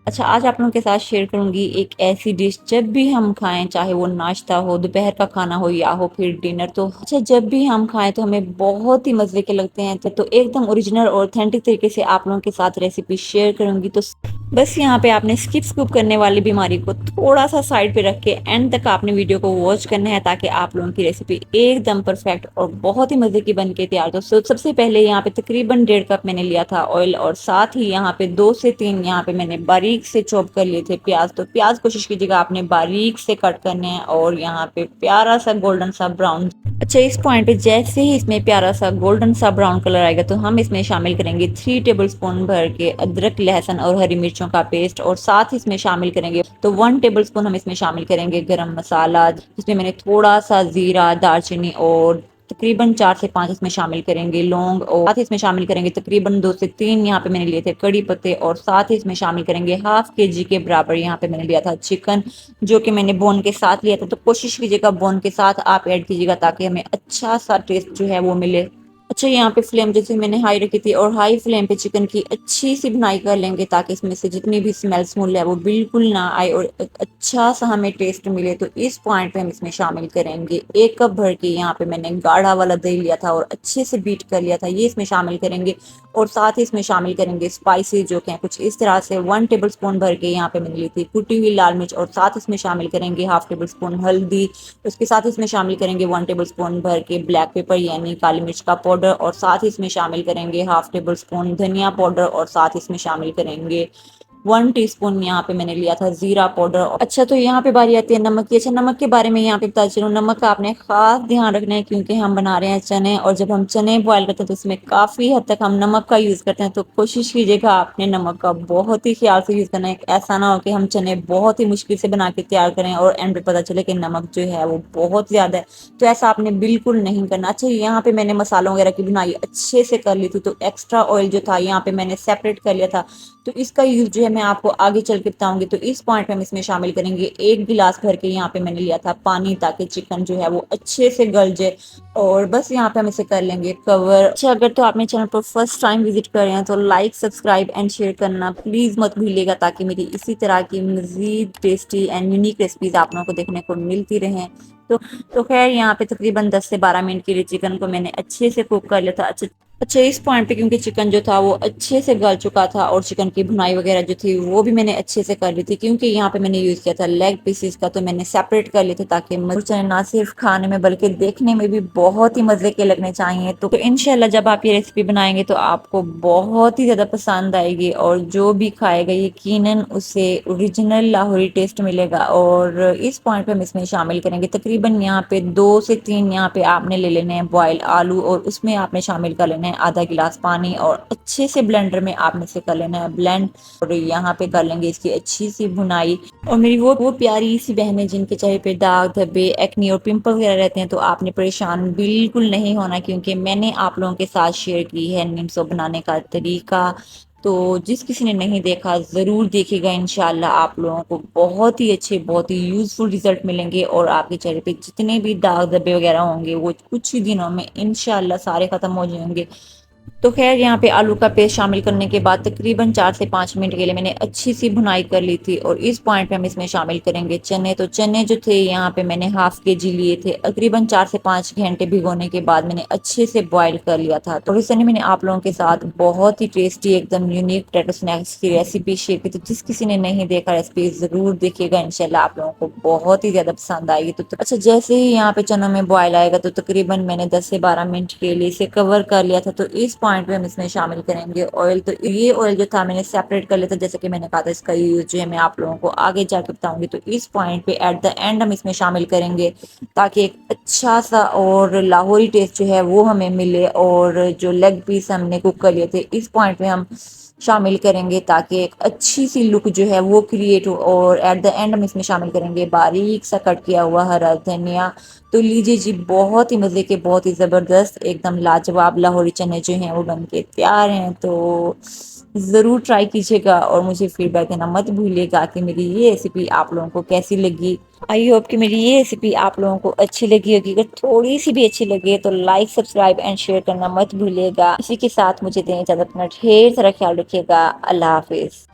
अच्छा, आज आप लोगों के साथ शेयर करूँगी एक ऐसी डिश जब भी हम खाएँ, चाहे वो नाश्ता हो, दोपहर का खाना हो या हो फिर डिनर तो अच्छा जब भी हम खाएँ तो हमें बहुत ही मज़े के लगते हैं। तो एकदम ओरिजिनल और ऑथेंटिक तरीके से आप लोगों के साथ रेसिपी शेयर करूँगी। तो बस यहाँ पे आपने स्किप स्कूप करने वाली बीमारी को थोड़ा-सा साइड पे रख के एंड तक आपने वीडियो को वॉच करना है ताकि आप लोगों की रेसिपी एकदम परफेक्ट और बहुत ही मज़े की बन के तैयार हो। सबसे पहले यहाँ पे तकरीबन 1.5 कप मैंने लिया था ऑयल और साथ ही यहाँ पे 2 से 3 यहाँ पे मैंने बारीक से चॉप कर लिए थे प्याज। तो प्याज कोशिश कीजिएगा आपने बारीक से कट करने हैं और यहाँ पे प्यारा सा गोल्डन सा ब्राउन। अच्छा, इस पॉइंट पे जैसे ही इसमें प्यारा सा गोल्डन सा ब्राउन कलर आएगा तो हम इसमें शामिल करेंगे 3 टेबलस्पून भर के अदरक, लहसुन और हरी मिर्चों का पेस्ट और साथ ही इसमें शामिल करेंगे तो 1 टेबलस्पून हम इसमें शामिल करेंगे गरम मसाला, जिसमें मैंने थोड़ा सा जीरा, दालचीनी और तकरीबन 4 से 5 इसमें शामिल करेंगे लौंग और साथ ही इसमें शामिल करेंगे तकरीबन 2 से 3 यहाँ पे मैंने लिए थे कड़ी पत्ते और साथ ही इसमें शामिल करेंगे हाफ केजी के बराबर यहाँ पे मैंने लिया था चिकन, जो कि मैंने बोन के साथ लिया था। तो कोशिश कीजिएगा बोन के साथ आप ऐड कीजिएगा ताकि हमें अच्छा सा टेस्ट जो है वो मिले। अच्छा, यहाँ पे फ्लेम जैसे मैंने हाई रखी थी और हाई फ्लेम पे चिकन की अच्छी सी भुनाई कर लेंगे ताकि इसमें से जितनी भी स्मेल स्मूल है वो बिल्कुल ना आए और एक अच्छा सा हमें टेस्ट मिले। तो इस पॉइंट पे हम इसमें शामिल करेंगे 1 कप भर के यहाँ पे मैंने गाढ़ा वाला दही लिया था और अच्छे से बीट कर लिया था, ये इसमें शामिल करेंगे और साथ ही इसमें शामिल करेंगे स्पाइसेस जो कि कुछ इस तरह से 1 टेबलस्पून भर के यहाँ पे मैंने ली थी कुटी हुई लाल मिर्च और साथ इसमें शामिल करेंगे हाफ टेबल स्पून हल्दी। उसके साथ इसमें शामिल करेंगे 1 टेबलस्पून भर के ब्लैक पेपर यानी काली मिर्च का पाउडर और साथ ही इसमें शामिल करेंगे हाफ टेबल स्पून धनिया पाउडर और साथ इसमें शामिल करेंगे 1 टीस्पून यहाँ पे मैंने लिया था जीरा पाउडर। अच्छा, तो यहाँ पे बारी आती है नमक की। अच्छा, नमक के बारे में यहाँ पे बता चलूँ, नमक का आपने खास ध्यान रखना है क्योंकि हम बना रहे हैं चने और जब हम चने बॉयल करते हैं तो उसमें काफ़ी हद तक हम नमक का यूज़ करते हैं। तो कोशिश कीजिएगा आपने नमक का बहुत ही ख्याल से यूज़ करना है, ऐसा ना हो कि हम चने बहुत ही मुश्किल से बना के तैयार करें और एंड पे पता चले कि नमक जो है वो बहुत ज़्यादा है। तो ऐसा आपने बिल्कुल नहीं करना। अच्छा, यहाँ पे मैंने मसालों वगैरह की बुनाई अच्छे से कर ली थी तो एक्स्ट्रा ऑयल जो था यहाँ पे मैंने सेपरेट कर लिया था। तो इसका यूज जो है मैं आपको आगे चल के बताऊंगी। तो इस पॉइंट पे हम इसमें शामिल करेंगे 1 गिलास भर के यहाँ पे मैंने लिया था पानी ताकि चिकन जो है वो अच्छे से गल जाए और बस यहाँ पे हम इसे कर लेंगे कवर। अच्छा, अगर तो आपने चैनल पर फर्स्ट टाइम विजिट कर रहे हैं तो लाइक, सब्सक्राइब एंड शेयर करना प्लीज मत भूलिएगा ताकि मेरी इसी तरह की मजीद टेस्टी एंड यूनिक रेसिपीज आप लोगों को देखने को मिलती रहें। तो खैर यहाँ पे तकरीबन 10 से 12 मिनट के लिए चिकन को मैंने अच्छे से कुक कर लिया था। अच्छा, इस पॉइंट पे क्योंकि चिकन जो था वो अच्छे से गल चुका था और चिकन की भुनाई वगैरह जो थी वो भी मैंने अच्छे से कर ली थी क्योंकि यहाँ पे मैंने यूज़ किया था लेग पीसेस का, तो मैंने सेपरेट कर लिए थे ताकि मुझे ना सिर्फ खाने में बल्कि देखने में भी बहुत ही मज़े के लगने चाहिए। तो इंशाल्लाह जब आप ये रेसिपी बनाएंगे तो आपको बहुत ही ज़्यादा पसंद आएगी और जो भी खाएगा यकीनन उसे ओरिजिनल लाहौरी टेस्ट मिलेगा। और इस पॉइंट पे हम इसमें शामिल करेंगे तकरीबन यहाँ पे 2 से 3 यहाँ पे आपने ले लेने हैं बॉयल आलू और उसमें आपने शामिल कर लेना है आधा गिलास पानी और अच्छे से ब्लेंडर में आपने से कर लेना है ब्लेंड और यहाँ पे कर लेंगे इसकी अच्छी सी भुनाई। और मेरी वो प्यारी सी बहनें जिनके चेहरे पे दाग धब्बे एक्नी और पिंपल वगैरह रहते हैं तो आपने परेशान बिल्कुल नहीं होना क्योंकि मैंने आप लोगों के साथ शेयर की है निम्सो बनाने का तरीका। तो जिस किसी ने नहीं देखा ज़रूर देखिएगा, इंशाल्लाह आप लोगों को बहुत ही अच्छे बहुत ही यूज़फुल रिजल्ट मिलेंगे और आपके चेहरे पे जितने भी दाग धब्बे वगैरह होंगे वो कुछ ही दिनों में इंशाल्लाह सारे ख़त्म हो जाएंगे। तो खैर यहाँ पे आलू का पेस्ट शामिल करने के बाद तकरीबन 4 से 5 मिनट के लिए मैंने अच्छी सी भुनाई कर ली थी और इस पॉइंट पे हम इसमें शामिल करेंगे चने। तो चने जो थे यहाँ पे मैंने हाफ केजी लिए थे, तकरीबन 4 से 5 घंटे भिगोने के बाद मैंने अच्छे से बॉईल कर लिया था। तो इसने मैंने आप लोगों के साथ बहुत ही टेस्टी एकदम यूनिक पोटैटो स्नैक्स की रेसिपी शेयर की। तो जिस किसी ने नहीं देखा रेसिपी जरूर देखिएगा, इंशाल्लाह आप लोगों को बहुत ही ज्यादा पसंद आएगी। तो अच्छा, जैसे ही यहाँ पे चनों में बॉयल आएगा तो तकरीबन मैंने 10 से 12 मिनट के लिए इसे कवर कर लिया था। तो इस पॉइंट पे हम इसमें शामिल करेंगे ऑयल। तो ये ऑयल जो था मैंने सेपरेट कर लिया था, जैसे कि मैंने कहा था इसका यूज जो है मैं आप लोगों को आगे जाके बताऊंगी। तो इस पॉइंट पे एट द एंड हम इसमें शामिल करेंगे ताकि एक अच्छा सा और लाहौरी टेस्ट जो है वो हमें मिले। और जो लेग पीस हमने कुक कर लिए थे इस पॉइंट पे हम शामिल करेंगे ताकि एक अच्छी सी लुक जो है वो क्रिएट हो। और एट द एंड हम इसमें शामिल करेंगे बारीक सा कट किया हुआ हरा धनिया। तो लीजिए जी, बहुत ही मज़े के बहुत ही ज़बरदस्त एकदम लाजवाब लाहौरी चने जो हैं वो बन के तैयार हैं। तो ज़रूर ट्राई कीजिएगा और मुझे फीडबैक देना मत भूलिएगा कि मेरी ये रेसिपी आप लोगों को कैसी लगी। आई होप कि मेरी ये रेसिपी आप लोगों को अच्छी लगी होगी। अगर थोड़ी सी भी अच्छी लगे तो लाइक, सब्सक्राइब एंड शेयर करना मत भूलिएगा। इसी के साथ मुझे दें इजाज़त, अपना ढेर सारा ख्याल रखिएगा। अल्लाह हाफिज़।